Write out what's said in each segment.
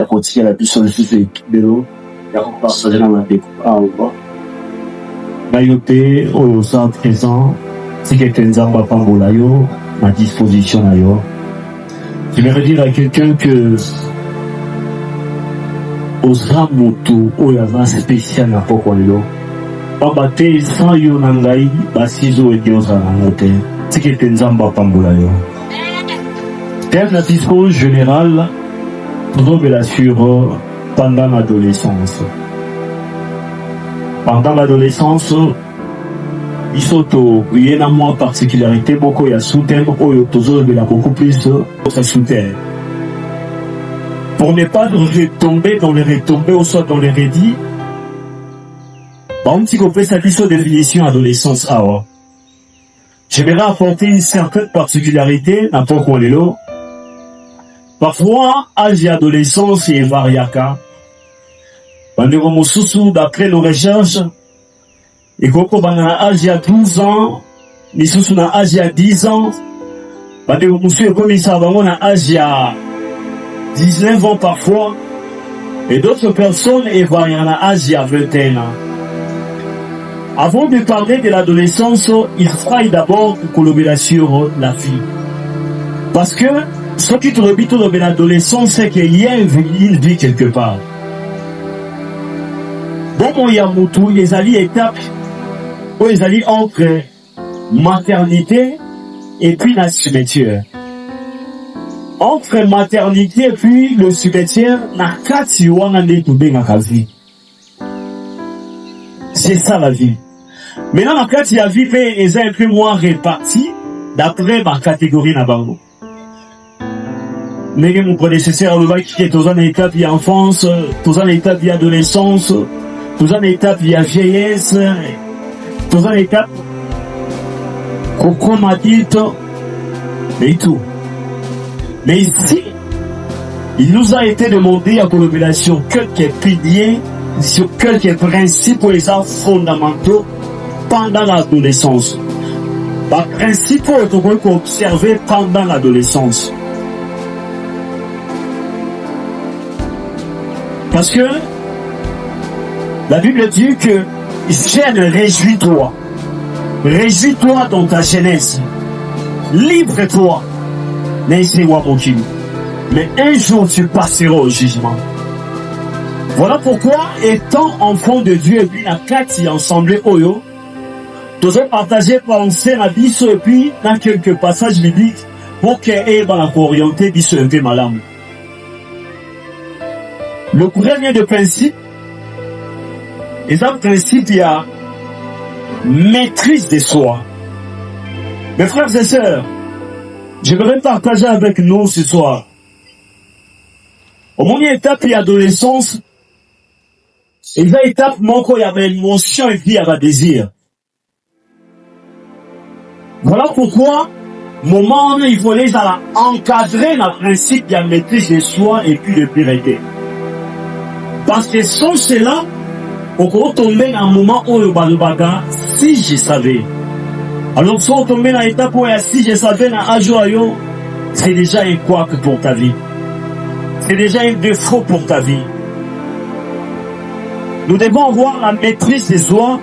ya kotikela biso lisusu ekibelo ya kopartage na bandeko awa na yo te oyo oza présent tika ete nzambe apambola yo na disposition na yo. J'aimerais dire à quelqu'un que oza moto oyo aza spécial na poko lelo pamba te sans yo na ngai basizo ete ozala nango te tika ete nzambe apambola yo. Thème la discours général tozobela sur pendant l'adolescence. Pendant l'adolescence, biso toye na mwa particularité moko ya sous-thème oyo tozobela beaucoup plus sa sous-thème. Pour ne pas retomber dans les retombées ou soit dans les redits, par un petit peu sa définition adolescence awa. J'aimerais apporter une certaine particularité na poko lelo. Parfois, âge et adolescence est variaka. D'après nos recherches, et quand on a âge à 12 ans, mais sous on a âge à 10 ans, on a âge à 19 ans parfois, et d'autres personnes évoluent à âge à 21 ans. Avant de parler de l'adolescence, il faille d'abord collaborer sur la vie. Parce que ce qui te rebute dans l'adolescence, c'est qu'il y a une vie quelque part. Bon, il y a beaucoup, les alliés étapes, où les alliés entre maternité et puis la cimetière. Entre maternité et puis le cimetière, c'est ça la vie. Maintenant, la carte, il y a vie, les uns un peu moins répartis d'après ma catégorie Nabango. Mais mon prédécesseur, le mec qui est dans une étape via enfance, dans une étape via adolescence, dans une étape via vieillesse, dans une étape qu'on m'a dit, et tout. Mais ici, il nous a été demandé à collaborer sur quelques piliers, sur quelques principes ou les fondamentaux pendant l'adolescence. Par principe, on peut observer pendant l'adolescence. Parce que la Bible dit que jeune, réjouis-toi. Réjouis-toi dans ta jeunesse. Libre-toi. Laissez-moi tranquille. Mais un jour tu passeras au jugement. Voilà pourquoi, étant enfant de Dieu, et puis la carte ensemble Oyo, nous avons partagé pensée la biso et puis dans quelques passages bibliques pour qu'elle va orienter biso un peu malade. Le premier de principe, et dans le principe, il y a maîtrise de soi. Mes frères et sœurs, j'aimerais partager avec nous ce soir. Au moment étape, il y a adolescence, et dans l'étape, il y avait émotion et puis il y avait désir. Voilà pourquoi, moment, il faut les encadrer dans le principe de la maîtrise de soi et puis de pureté. Parce que sans cela, on peut tomber dans un moment où le balubaga, si je savais. Alors, si on tombe dans l'étape où si je savais dans Ajoayo, c'est déjà un couac pour ta vie. C'est déjà un défaut pour ta vie. Nous devons avoir la maîtrise de soi.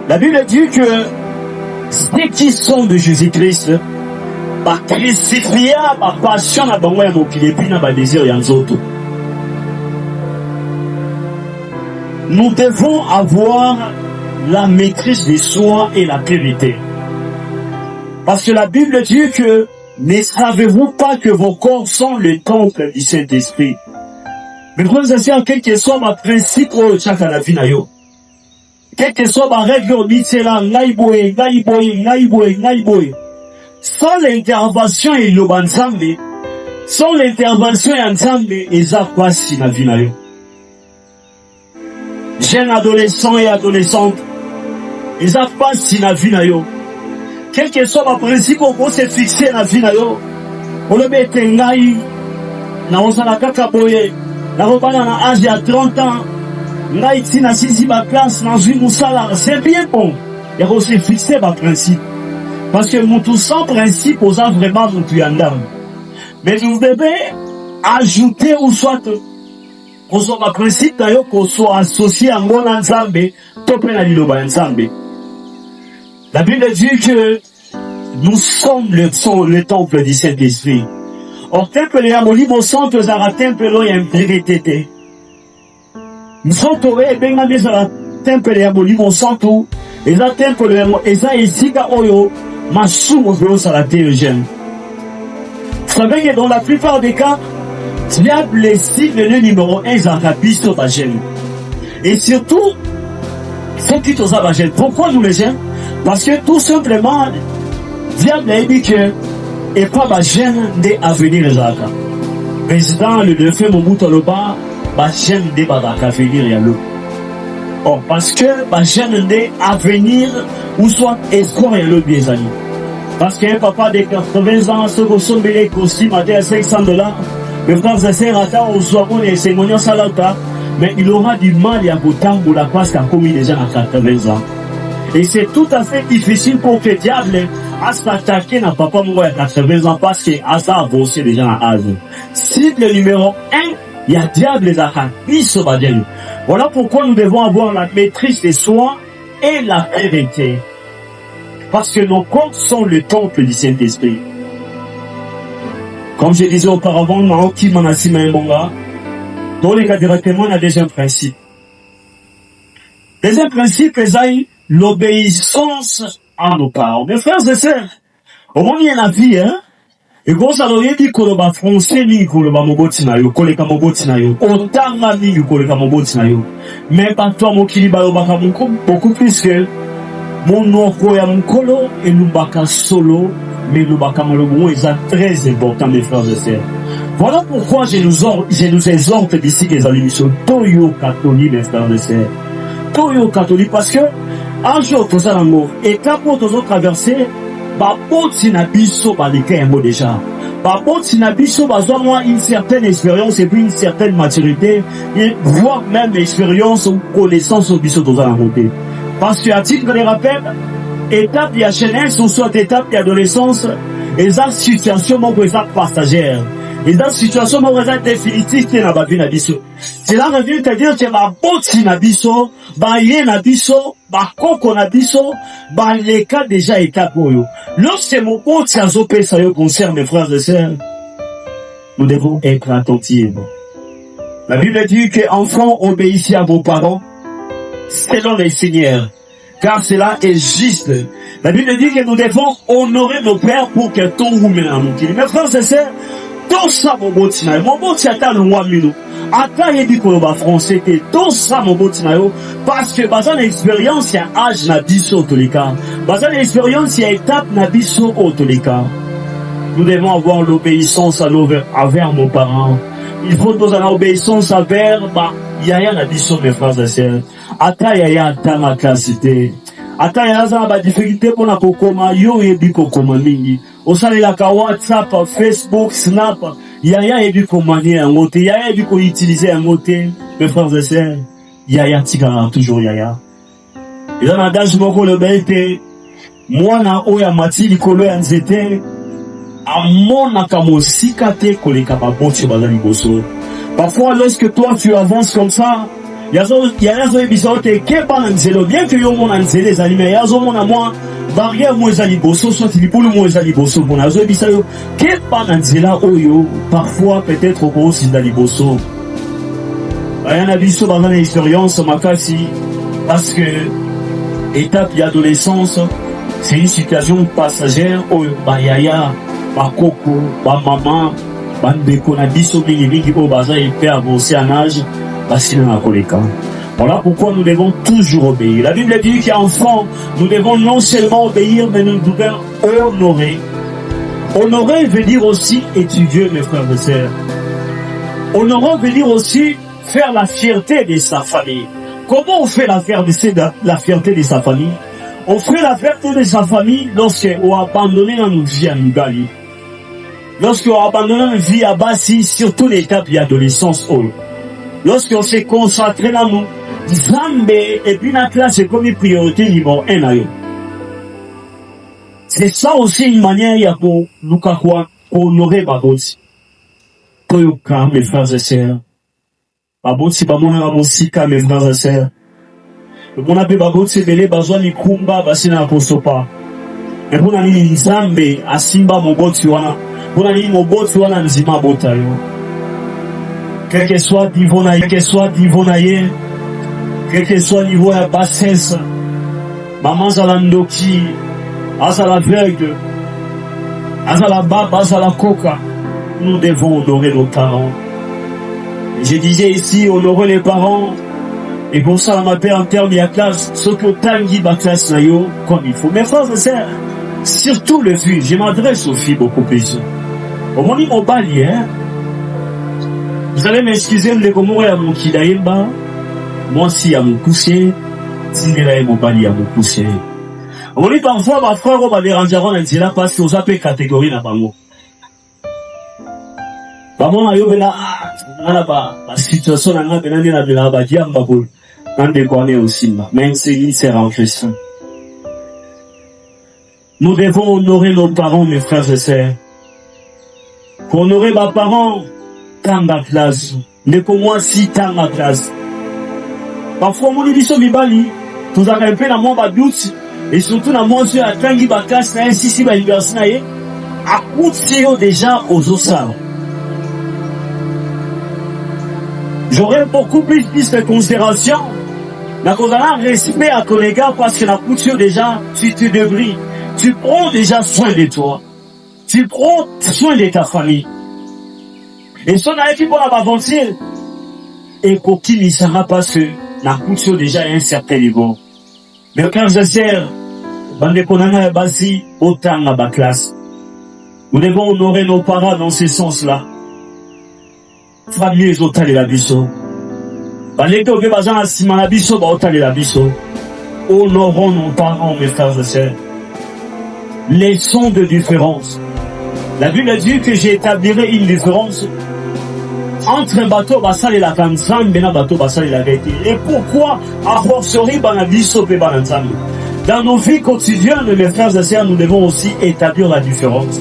La Bible dit que ceux qui sont de Jésus-Christ, par crucifié, par passion, par bangoya, et puis par désir, et en autres. Nous devons avoir la maîtrise de soi et la pureté. Parce que la Bible dit que ne savez-vous pas que vos corps sont le temple du Saint-Esprit. Mais frères et sœurs, quel que soit ma principe au chaque à la vie, quel que soit ma règle au mitela, sans l'intervention et l'obansambe, sans l'intervention et ensemble, et ça passe si la vie. Jeunes adolescents et adolescentes, ils ont pas si la vie na yo. Quel que soit ma principe, on peut se fixer la vie na yo. On le met ngai, na osala kaka boye, na robana na âge à 30 ans, ngai ti na sisi ma classe, na zui musala, c'est bien bon. Il faut se fixer ma principe. Parce que mon tout sans principe, on a vraiment mon tuyandam. Mais vous devez ajouter ou soit qu'on soit ma principe d'ailleurs qu'on soit associé à mon ensemble, topé liloba ensemble. La Bible dit que nous sommes le temple du Saint-Esprit. Or, temple ya molimo santo zara temple lo ya impérité. Nous sommes tombés bien dans les temple ya molimo santo. Et là, temple ya eza esika oyo masumo veo sala théogène. Vous savez que dans la plupart des cas, diable est cible le numéro 1 Zarabisto Bagène. Et surtout, c'est qui t'osa Bagène. Pourquoi nous les gêne? Parce que tout simplement, diable a dit que et pas Bagène de avenir les Zaka. Président le défunt Mobutu Loba, Bagène de Badaka avenir Yalo. Or, parce que Bagène de avenir ou soit espoir Yalo bien amis. Parce qu'un papa de 80 ans, ce que sont les costumes à $500, le frère Zesser attend au soir et c'est mon salata, mais il aura du mal à boutang pour la place qu'a commis déjà à 80 ans. Et c'est tout à fait difficile pour que le diable à s'attaquer à papa mourir à 80 ans parce qu'il a ça avancé déjà à âge. Cible numéro 1, il y a diable et Zahar. Voilà pourquoi nous devons avoir la maîtrise des soins et la vérité. Parce que nos corps sont le temple du Saint-Esprit. Comme je disais auparavant, dans les cas directement, on a déjà un principe. Deuxième principe, c'est l'obéissance à nos parents. Mes frères et sœurs, au moins il y a la vie, hein. Et quand ça doit dire que le français, ni que le moboti na yo, koleka moboti na yo, otanga ni que koleka moboti na yo. Mais pas toi, mon kiliba yo baka beaucoup plus que mon oko ya mkolo et nous baka solo, mais nous baka malobo est très important, mes frères et sœurs. Voilà pourquoi je nous exhorte d'ici les émissions Toyo catholique, mes frères et sœurs. Toyo catholique parce que un jour tout ça l'amour et quand pour tous traverser baboti na biso balika yango déjà baboti na biso bazwa moi une certaine expérience et puis une certaine maturité et voire même expérience ou connaissance au biso tous ça l'amour parce que à titre de rappel étape de la jeunesse ou soit étape d'adolescence et ça situation mon présent passagère et dans situation mon présent définitive qui n'a pas vu na biso cela revient à dire que baboti na biso baye na biso bakoko na biso baleka déjà étape oyo lorsque mon pote s'azopé ça yo concerne mes frères et sœurs nous devons être attentifs. La Bible dit que enfants obéissez à vos parents selon les seigneurs car cela est juste. La Bible dit que nous devons honorer nos pères pour que tout roule en nous. Mes frères et sœurs, tout ça mon boti attend le roi mino. Attends, il dit qu'on va français, tout ça mon boti parce que basant l'expérience, il y a âge na biso tous les cas. Basant l'expérience, il y a étape na biso tous les cas. Nous devons avoir l'obéissance envers nos parents. Il faut nous avoir l'obéissance envers yaya na biso mes frères et sœurs. Attends, yaya attend la classité. Attends, yaya ça ba difficulté pour la kokoma yo et bi kokoma mingi. Au sein de la WhatsApp, Facebook, Snap, yaya et bi komani en moté, yaya et bi ko utiliser en moté, mes frères et sœurs. Yaya tika toujours yaya. Et dans la dage moko le bête, moi na oya mati likolo ya nzete, amona kamosika te koleka baboti bazali boso. Parfois lorsque toi tu avances comme ça, yazo ebisote kepa nzelo bien que yo mona nzele zali mais yazo mona moi barrière mo ezali boso soit libulu mo ezali boso pour nazo ebisayo kepa nzela oyo parfois peut-être au gros zali boso. Ayana biso bazana expérience makasi parce que étape d'adolescence c'est une situation passagère oyo bayaya bakoko ba maman bandeko na biso mingi o baza hyper avancé en âge. Voilà pourquoi nous devons toujours obéir. La Bible dit qu'enfant, nous devons non seulement obéir, mais nous devons honorer. Honorer veut dire aussi étudier, mes frères et sœurs. Honorer veut dire aussi faire la fierté de sa famille. Comment on fait la fierté de sa famille? On fait la fierté de sa famille lorsqu'on a abandonné notre vie à Nugali. Lorsqu'on a abandonné notre vie à Bassi, surtout l'étape d'adolescence. Lorsqu'on s'est concentré dans nous, Zambé et puis la classe c'est comme une priorité numéro 1. C'est ça aussi une manière pour nous honorer Baboti. Toyoka, mes frères et sœurs. Baboti, bamona, babosika, mes frères et sœurs. Le monde appelle baboti, belé, bazwa, ni kumba, basina, apostopa. Mais pour nani nzambe, asimba, moboti, wana. Pour nani moboti, wana, nzima, bota, yo. Quel que soit niveau naïe, quel que soit niveau naïe, quel que soit niveau à bassesse, maman zalandoki, azala veugle, azala baba, azala coca, nous devons honorer nos parents. Je disais ici, honorer les parents, et pour ça, ma père en termes de classe, ce que tangi ba classe naïo, comme il faut. Mes frères et sœurs, surtout les filles, je m'adresse aux filles beaucoup plus. Au moment où on bali, hein, vous allez m'excuser, le comment à mon kidaïba, moi aussi à mon poussé, si les mon bali à mon poussé. On dit parfois, ma frère, on va déranger, on dit là, parce que vous appelez catégorie na bango. Maman, ayo bela, la situation n'a pas été la bas, diam babou, dans des cornets aussi, même si c'est renversé. Nous devons honorer nos parents, mes frères et sœurs. Pour honorer mes parents, tant ma place. Mais pour moi, si tant ma place. Parfois, mon édition Bibali, tout a rempli dans mon badout, et surtout dans mon yeux, à Tangi Bakas, ainsi si l'université, à coup de déjà aux ossaires. J'aurais beaucoup plus de considération. Mais qu'on a un respect à ton égard parce que la couture déjà, tu te débris. Tu prends déjà soin de toi. Tu prends soin de ta famille. Et son équipe pour la avancer. Et qui n'y sera parce que la couture déjà à un certain niveau. Mais quand je sers, bande konana basi, autant à ma classe. Nous devons honorer nos parents dans ce sens-là. Famille les autres de la biso. Baleko ke bazan asima la biso ba autant de la biso. Honorons nos parents, mes frères et sœurs. Laissons de différence. La Bible dit que j'établirai une différence entre un bateau basal et la kanzambe et un bateau basal et la vérité. Et pourquoi à fortiori banabiso pe bananzambe? Dans nos vies quotidiennes, mes frères et sœurs, nous devons aussi établir la différence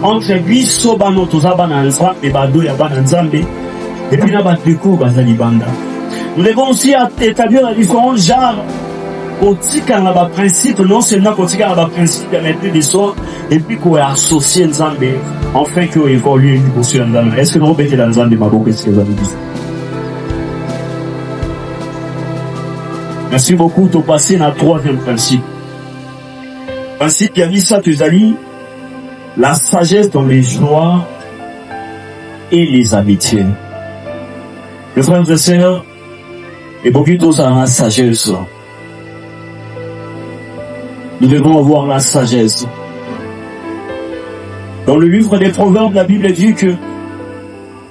entre biso bano toza bananzambe et bado ya bananzambe et puis na bateko bazali banda. Nous devons aussi établir la différence genre kotika na ba principe, non seulement kotika na ba principe mais plus de soi et puis qu'on associe nzambe enfin qu'on évolue niveau sur nzambe. Est-ce que nous mettez dans nzambe maboko est-ce que vous avez dit? Merci beaucoup de passer dans le troisième principe. Principe qui a mis ça tuzali, la sagesse dans les joies et les amitiés. Mes frères et sœurs, et beaucoup d'autres ont la sagesse. Nous devons avoir la sagesse. Dans le livre des Proverbes, la Bible dit que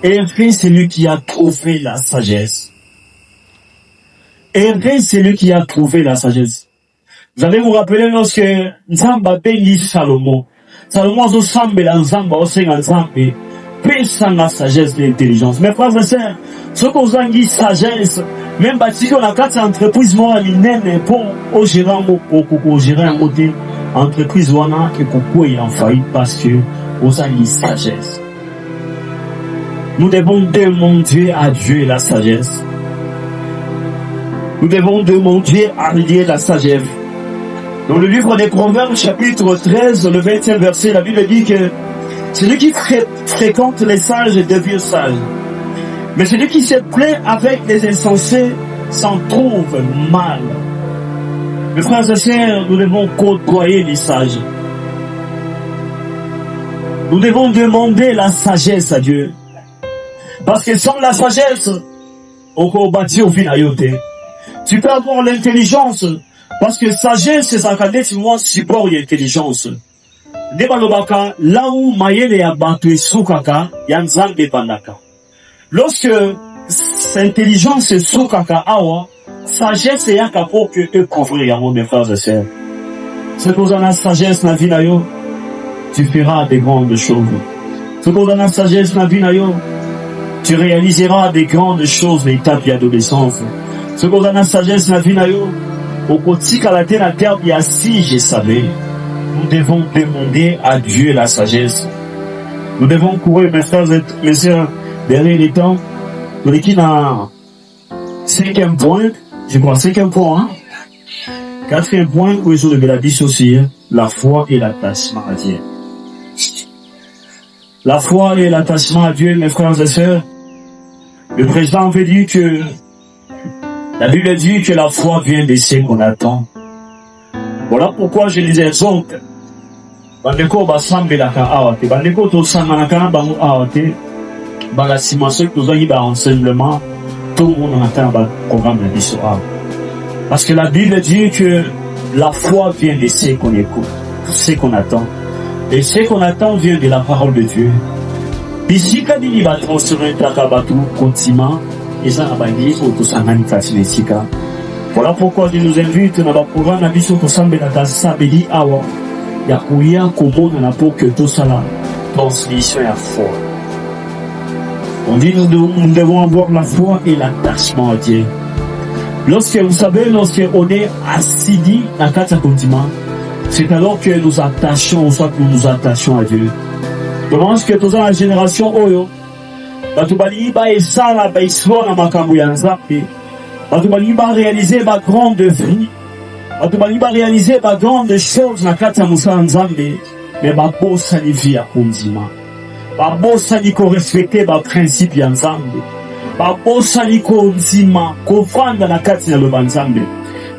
Heureux celui qui a trouvé la sagesse. Heureux celui qui a trouvé la sagesse. Vous allez vous rappeler lorsque Nzamba bénit Salomon. Salomon a semblé la Nzamba au Seigneur Nzamba. Sans la sagesse et l'intelligence. Mes frères et sœurs, ce qu'on a dit sagesse, même si on a quatre entreprises, moi, pour gérer un côté, entreprise, on a que pourquoi il en faillite parce que on a dit sagesse. Nous devons demander à Dieu la sagesse. Nous devons demander à Dieu la sagesse. Dans le livre des Proverbes, chapitre 13, le 20e verset, la Bible dit que celui qui fréquente les sages devient sage. Mais celui qui se plaît avec les insensés s'en trouve mal. Mes frères et sœurs, nous devons côtoyer les sages. Nous devons demander la sagesse à Dieu. Parce que sans la sagesse, on peut bâtir au finayoté. Tu peux avoir l'intelligence. Parce que sagesse, c'est ça qu'elle moi support et intelligence. Là où mayele ya bato sukaka ya nzambe bandaka. Lorsque cette intelligence sukaka awa, sagesse ya kapo que te couvrir ya mes frères et sœurs. Ce qu'on a la sagesse na vie na yo, tu feras des grandes choses. Ce qu'on a la sagesse na vie na yo, tu réaliseras des grandes choses l'étape d'adolescence. Ce qu'on a la sagesse na vie na yo, au kotika la terre ya si je savais. Nous devons demander à Dieu la sagesse. Nous devons courir, mes frères et mes sœurs, derrière les temps. Nous l'équipe dans 5e point, je crois, 5e point, hein? 4e point, où ils ont levé la dissocier, la foi et l'attachement à Dieu. La foi et l'attachement à Dieu, mes frères et sœurs. Le président veut dire que la Bible dit que la foi vient de ce qu'on attend. Voilà pourquoi je les exhorte. Bandeko basambe la ka awate. Bandeko to samanaka bango awate. Bala simaso que nous avons eu enseignement. Tout le monde entend le programme de l'histoire. Parce que la Bible dit que la foi vient de ce qu'on écoute, ce qu'on attend. Et ce qu'on attend vient de la parole de Dieu. Ici, quand il va transformer Takabatu, continent, et ça va dire que ça manifeste. Voilà pourquoi je nous invite dans le programme de l'histoire de Sambela Sabedi Awa. Il y a Kouya Kobo dans la peau que tout ça là, transmission à foi. On dit nous devons avoir la foi et l'attachement à Dieu. Lorsque vous savez, lorsqu'on est assidu dans le cadre continent, c'est alors que nous attachons, soit que nous nous attachons à Dieu. Je pense que toute la génération Oyo, Batubali ba esala ba iswa na makambo ya nzambe. Batubali ba réaliser ba grande vie. Batubali ba réaliser ba grande choses na kati ya musala nzambe, mais ba bosa ni vie ya konzima. Ba bosa ni ko respecter ba principe ya nzambe. Ba bosa ni konzima ko fanda na kati ya lo nzambe.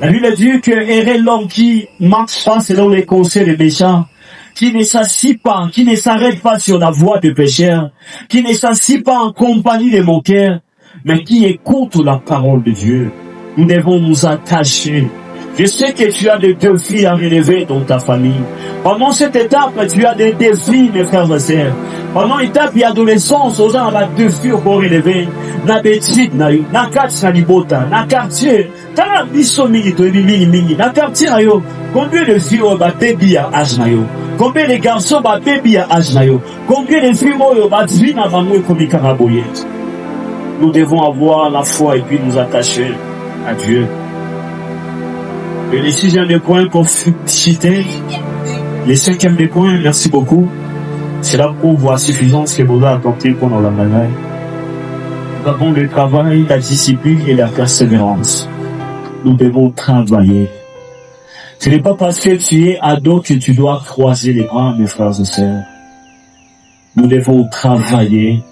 La Bible dit que errer l'homme qui marche pas selon les conseils des méchants, qui ne s'assit pas, qui ne s'arrête pas sur la voie des pécheurs, qui ne s'assit pas en compagnie des moqueurs, mais qui écoute la parole de Dieu. Nous devons nous attacher. Je sais que tu as des défis à relever dans ta famille. Pendant cette étape, tu as des défis, mes frères et sœurs. Pendant l'étape d'adolescence, aux gens ont des défis pour relever. Na bétite, na kati na libota, na quartier, tala biso mingi to mingi, na quartier na yo, combien de filles ont baby à âge na yo? Combien de garçons ont baby à âge na yo? Combien de filles ont baby na bango comme karaboye? Nous devons avoir la foi et puis nous attacher à Dieu. Et les 6e point pour citer, les 5e point, merci beaucoup. C'est là pour voir suffisance que vous avez apporté pendant la bagaille. Nous avons le travail, la discipline et la persévérance. Nous devons travailler. Ce n'est pas parce que tu es ado que tu dois croiser les bras, mes frères et sœurs. Nous devons travailler.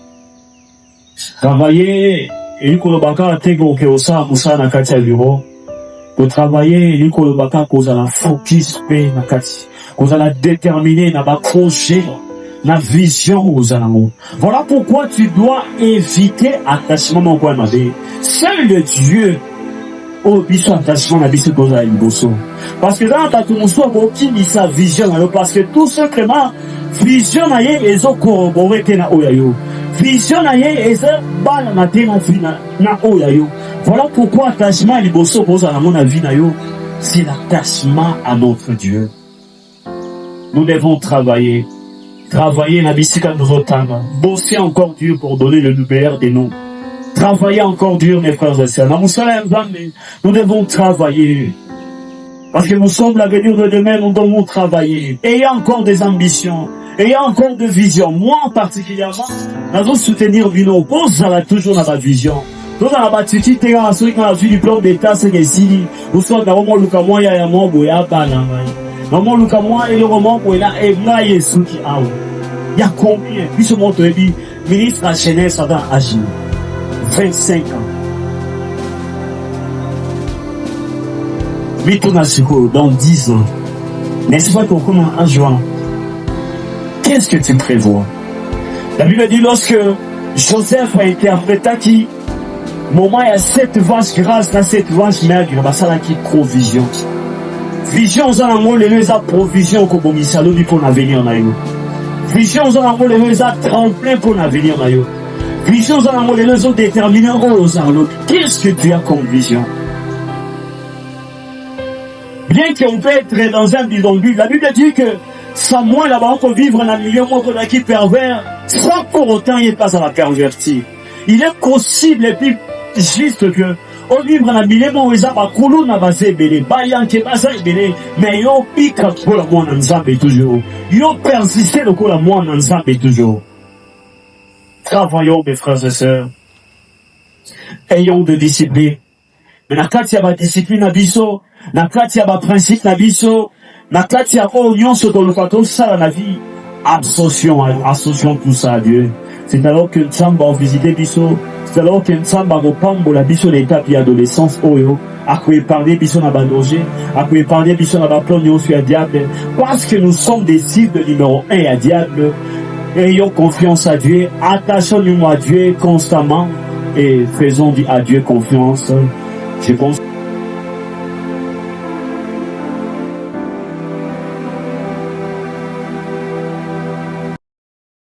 Travailler, et nous avons tego ke osa musa na kati ya bureau. Pour travailler, nous avons cause la focus pe na kati, cause la déterminer na ba projet, na vision aux amours. Voilà pourquoi tu dois éviter attachement mon point mabé. Seul le Dieu au biso attachement na biso cause la liboso. Parce que dans ta tumuso aucune sa vision parce que tout simplement vision na ye ezo corroborer que na oyayo. Vision na ye ezo bala na te na oyayo. Voilà pourquoi attachement à liboso cause à mon avis na yo, c'est l'attachement à notre Dieu. Nous devons travailler. Travailler la bisika de Rotama. Bosser encore dur pour donner le numéro des noms. Travailler encore dur, mes frères et sœurs. Nous devons travailler. Parce que nous sommes l'avenir de demain, nous devons travailler. Ayez encore des ambitions. Ayez encore des visions. Moi, en particulièrement, nous allons soutenir Vino. Pose toujours dans ma vision. Nous allons battuti, t'es dans la vie du plan d'État, c'est que si, nous sommes dans le moment où il y a un moment où il y a un moment où il y a un moment où il y a un moment il y a combien? Puis ce monde dit, ministre de la jeunesse a agi. 25 ans. Mais tout dans 10 ans. N'est-ce pas qu'on commence en juin? Qu'est-ce que tu prévois? La Bible dit lorsque Joseph a été interprété qui, moment il y a 7 vaches grasses dans cette vache maigre, bah ça là qui provision. Vision aux amours, les provision comme au misalo du pour l'avenir na yo. Vision aux amours, les tremplin pour l'avenir na yo. Vision aux amours, les autres déterminants aux amours. Qu'est-ce que tu as comme vision? Bien qu'on peut être dans un bidonville, la Bible dit que sans moi là-bas on peut vivre dans un milieu qui pervers, sans pour autant il passe à la pervertir. Il est possible et puis juste que on vivre dans un milieu où ils ont coulou na basé belé, bayan qui basa belé, mais yo pique pour la moi dans nzambe toujours. Yo persisté le coup la moi dans nzambe toujours. Travaillons, mes frères et sœurs. Ayons de discipline. Mais na kati ya ba discipline na biso, na kati ya ba principe na biso, na kati ya oyo nyonso toluka tosala na vie, associons tout ça à Dieu. C'est alors que Nzambe a visité biso, c'est alors que Nzambe a repambola biso l'étape de l'adolescence oyo, a épargné biso na ba danger, a épargné biso na ba plan nyonso ya diable, parce que nous sommes des cibles numéro 1 à diable. Ayons confiance à Dieu, attachons-nous à Dieu constamment et faisons à Dieu confiance. Je pense